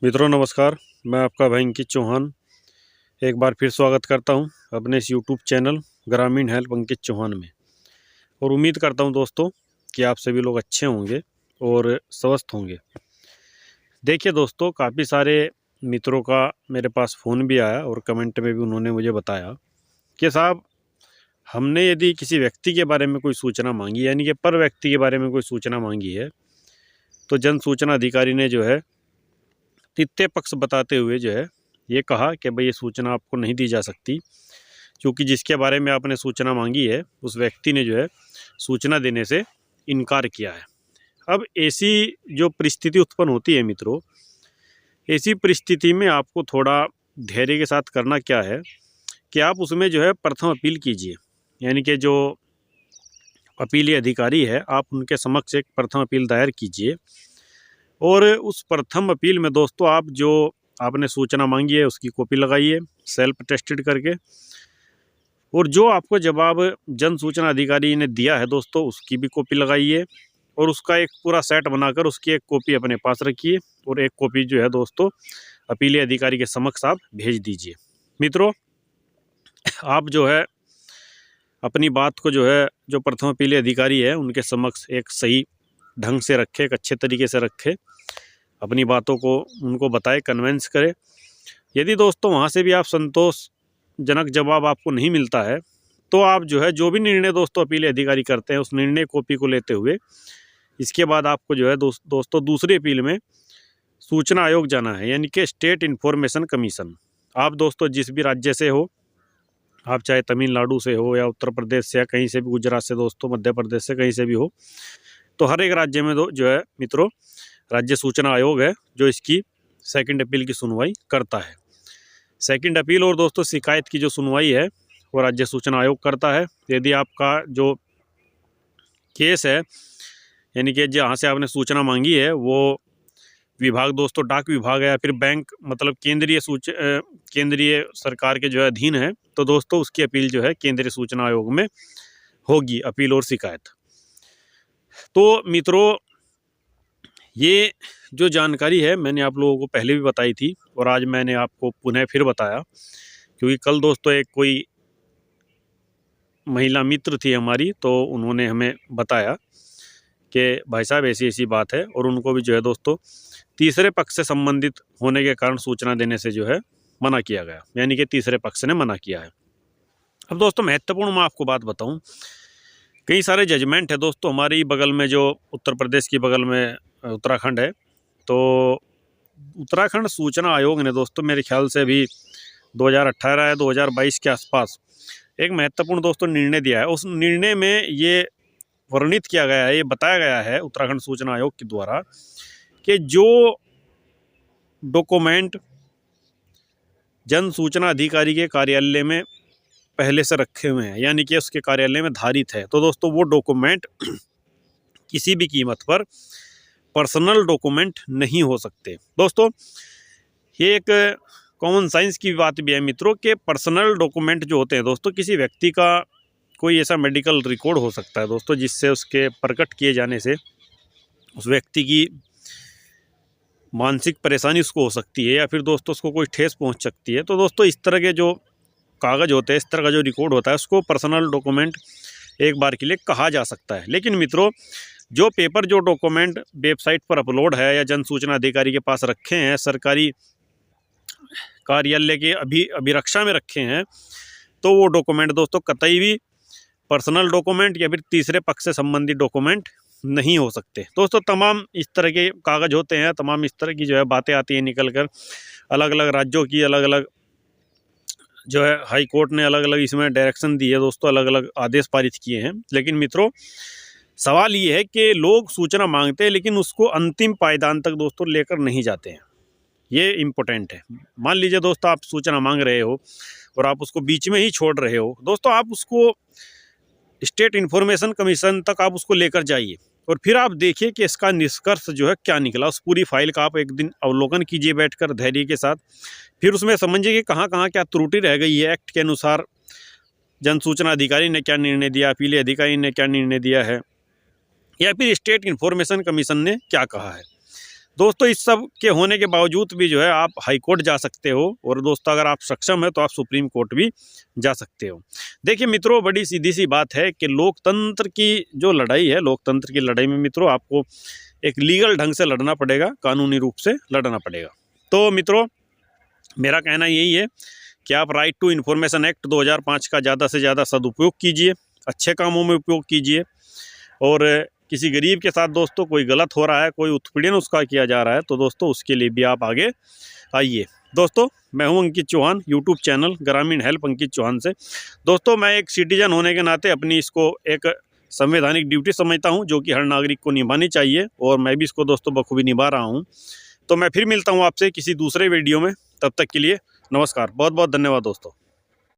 मित्रों नमस्कार। मैं आपका भाई अंकित चौहान एक बार फिर स्वागत करता हूं अपने इस यूट्यूब चैनल ग्रामीण हेल्प अंकित चौहान में। और उम्मीद करता हूं दोस्तों कि आप सभी लोग अच्छे होंगे और स्वस्थ होंगे। देखिए दोस्तों, काफ़ी सारे मित्रों का मेरे पास फ़ोन भी आया और कमेंट में भी उन्होंने मुझे बताया कि साहब, हमने यदि किसी व्यक्ति के बारे में कोई सूचना मांगी, यानी कि पर व्यक्ति के बारे में कोई सूचना मांगी है, तो जन सूचना अधिकारी ने जो है तृतीय पक्ष बताते हुए जो है ये कहा कि भाई ये सूचना आपको नहीं दी जा सकती, क्योंकि जिसके बारे में आपने सूचना मांगी है उस व्यक्ति ने जो है सूचना देने से इनकार किया है। अब ऐसी जो परिस्थिति उत्पन्न होती है मित्रों, ऐसी परिस्थिति में आपको थोड़ा धैर्य के साथ करना क्या है कि आप उसमें जो है प्रथम अपील कीजिए। यानी कि जो अपीली अधिकारी है, आप उनके समक्ष एक प्रथम अपील दायर कीजिए और उस प्रथम अपील में दोस्तों आप जो आपने सूचना मांगी है उसकी कॉपी लगाइए सेल्फ टेस्टेड करके, और जो आपको जवाब जन सूचना अधिकारी ने दिया है दोस्तों उसकी भी कॉपी लगाइए और उसका एक पूरा सेट बनाकर उसकी एक कॉपी अपने पास रखिए और एक कॉपी जो है दोस्तों अपीली अधिकारी के समक्ष आप भेज दीजिए। मित्रों, आप जो है अपनी बात को जो है जो प्रथम अपीली अधिकारी है उनके समक्ष एक सही ढंग से रखे, एक अच्छे तरीके से रखे, अपनी बातों को उनको बताए, कन्वेंस करे। यदि दोस्तों वहाँ से भी आप संतोषजनक जवाब आपको नहीं मिलता है तो आप जो है जो भी निर्णय दोस्तों अपीली अधिकारी करते हैं उस निर्णय कॉपी को लेते हुए इसके बाद आपको जो है दोस्तों दूसरी अपील में सूचना आयोग जाना है, यानी कि स्टेट इन्फॉर्मेशन कमीशन। आप दोस्तों जिस भी राज्य से हो, आप चाहे तमिलनाडु से हो या उत्तर प्रदेश से या कहीं से भी, गुजरात से दोस्तों, मध्य प्रदेश से कहीं से भी हो, तो हर एक राज्य में जो है मित्रों राज्य सूचना आयोग है जो इसकी सेकंड अपील की सुनवाई करता है। सेकंड अपील और दोस्तों शिकायत की जो सुनवाई है वो राज्य सूचना आयोग करता है। यदि आपका जो केस है, यानी कि जहाँ से आपने सूचना मांगी है वो विभाग दोस्तों डाक विभाग है या फिर बैंक, मतलब केंद्रीय सरकार के जो है अधीन है, तो दोस्तों उसकी अपील जो है केंद्रीय सूचना आयोग में होगी, अपील और शिकायत। तो मित्रों, ये जो जानकारी है मैंने आप लोगों को पहले भी बताई थी और आज मैंने आपको पुनः फिर बताया, क्योंकि कल दोस्तों एक कोई महिला मित्र थी हमारी, तो उन्होंने हमें बताया कि भाई साहब ऐसी ऐसी बात है, और उनको भी जो है दोस्तों तीसरे पक्ष से संबंधित होने के कारण सूचना देने से जो है मना किया गया, यानी कि तीसरे पक्ष ने मना किया है। अब दोस्तों महत्वपूर्ण मैं आपको बात बताऊं, कई सारे जजमेंट है दोस्तों हमारे बगल में, जो उत्तर प्रदेश की बगल में उत्तराखंड है, तो उत्तराखंड सूचना आयोग ने दोस्तों मेरे ख्याल से अभी 2018 या 2022 के आसपास एक महत्वपूर्ण दोस्तों निर्णय दिया है। उस निर्णय में ये वर्णित किया गया है, ये बताया गया है उत्तराखंड सूचना आयोग के द्वारा कि जो डॉक्यूमेंट जन सूचना अधिकारी के कार्यालय में पहले से रखे हुए हैं, यानी कि उसके कार्यालय में धारित है, तो दोस्तों वो डॉक्यूमेंट किसी भी कीमत पर पर्सनल डॉक्यूमेंट नहीं हो सकते। दोस्तों ये एक कॉमन साइंस की बात भी है मित्रों कि पर्सनल डॉक्यूमेंट जो होते हैं दोस्तों, किसी व्यक्ति का कोई ऐसा मेडिकल रिकॉर्ड हो सकता है दोस्तों जिससे उसके प्रकट किए जाने से उस व्यक्ति की मानसिक परेशानी उसको हो सकती है या फिर दोस्तों उसको कोई ठेस पहुंच सकती है। तो दोस्तों इस तरह के जो कागज़ होते हैं, इस तरह का जो रिकॉर्ड होता है, उसको पर्सनल डॉक्यूमेंट एक बार के लिए कहा जा सकता है। लेकिन मित्रों जो पेपर, जो डॉक्यूमेंट वेबसाइट पर अपलोड है या जन सूचना अधिकारी के पास रखे हैं, सरकारी कार्यालय के अभिरक्षा में रखे हैं, तो वो डॉक्यूमेंट दोस्तों कतई भी पर्सनल डॉक्यूमेंट या फिर तीसरे पक्ष से संबंधित डॉक्यूमेंट नहीं हो सकते। दोस्तों तमाम इस तरह के कागज़ होते हैं, तमाम इस तरह की जो है बातें आती हैं निकल कर, अलग अलग राज्यों की अलग अलग जो है हाई कोर्ट ने अलग अलग इसमें डायरेक्शन दी है दोस्तों, अलग अलग आदेश पारित किए हैं। लेकिन मित्रों सवाल ये है कि लोग सूचना मांगते हैं लेकिन उसको अंतिम पायदान तक दोस्तों लेकर नहीं जाते हैं, ये इम्पोर्टेंट है। मान लीजिए दोस्तों आप सूचना मांग रहे हो और आप उसको बीच में ही छोड़ रहे हो, दोस्तों आप उसको स्टेट इन्फॉर्मेशन कमीशन तक आप उसको लेकर जाइए और फिर आप देखिए कि इसका निष्कर्ष जो है क्या निकला। उस पूरी फाइल का आप एक दिन अवलोकन कीजिए बैठकर धैर्य के साथ, फिर उसमें समझिए कि कहाँ कहाँ क्या त्रुटि रह गई है, एक्ट के अनुसार जन सूचना अधिकारी ने क्या निर्णय दिया, अपीली अधिकारी ने क्या निर्णय दिया है, या फिर स्टेट इन्फॉर्मेशन कमीशन ने क्या कहा है। दोस्तों इस सब के होने के बावजूद भी जो है आप हाई कोर्ट जा सकते हो, और दोस्तों अगर आप सक्षम है तो आप सुप्रीम कोर्ट भी जा सकते हो। देखिए मित्रों, बड़ी सीधी सी बात है कि लोकतंत्र की जो लड़ाई है, लोकतंत्र की लड़ाई में मित्रों आपको एक लीगल ढंग से लड़ना पड़ेगा, कानूनी रूप से लड़ना पड़ेगा। तो मित्रों मेरा कहना यही है कि आप राइट टू इन्फॉर्मेशन एक्ट 2005 का ज़्यादा से ज़्यादा सदुपयोग कीजिए, अच्छे कामों में उपयोग कीजिए। और किसी गरीब के साथ दोस्तों कोई गलत हो रहा है, कोई उत्पीड़न उसका किया जा रहा है, तो दोस्तों उसके लिए भी आप आगे आइए। दोस्तों मैं हूं अंकित चौहान, यूट्यूब चैनल ग्रामीण हेल्प अंकित चौहान से। दोस्तों मैं एक सिटीजन होने के नाते अपनी इसको एक संवैधानिक ड्यूटी समझता हूं, जो कि हर नागरिक को निभानी चाहिए, और मैं भी इसको दोस्तों बखूबी निभा रहा हूं। तो मैं फिर मिलता हूं आपसे किसी दूसरे वीडियो में, तब तक के लिए नमस्कार, बहुत बहुत धन्यवाद दोस्तों।